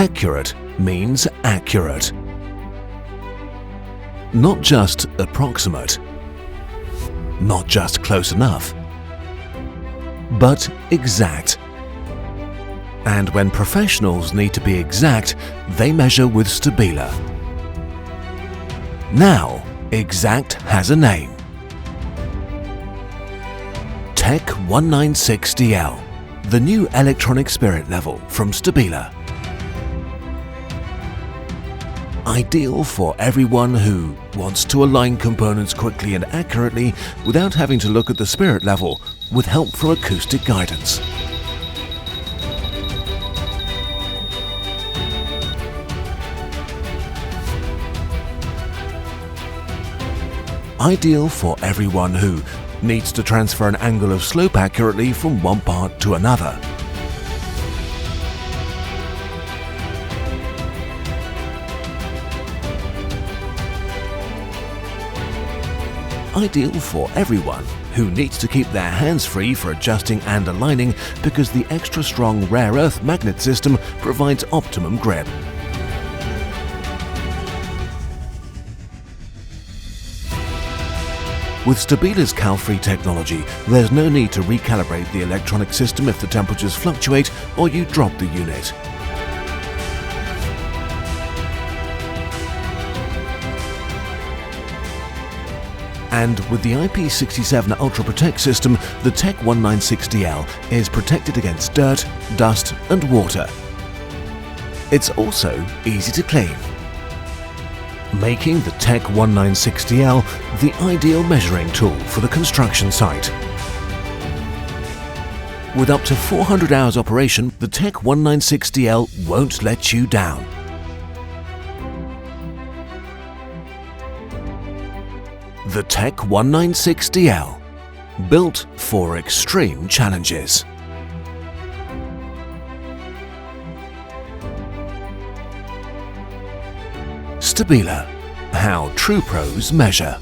Accurate means accurate. Not just approximate, not just close enough, but exact. And when professionals need to be exact, they measure with STABILA. Now, exact has a name. TEC 196DL, the new electronic spirit level from STABILA. Ideal for everyone who wants to align components quickly and accurately without having to look at the spirit level, with help from acoustic guidance. Ideal for everyone who needs to transfer an angle of slope accurately from one part to another. Ideal for everyone who needs to keep their hands free for adjusting and aligning because the extra strong rare earth magnet system provides optimum grip. With STABILA's cal-free technology, there's no need to recalibrate the electronic system if the temperatures fluctuate or you drop the unit. And with the IP67 Ultra Protect system, the TEC 196DL is protected against dirt, dust and water. It's also easy to clean, making the TEC 196DL the ideal measuring tool for the construction site. With up to 400 hours operation, the TEC 196DL won't let you down. The TEC 196DL, built for extreme challenges. STABILA, how true pros measure.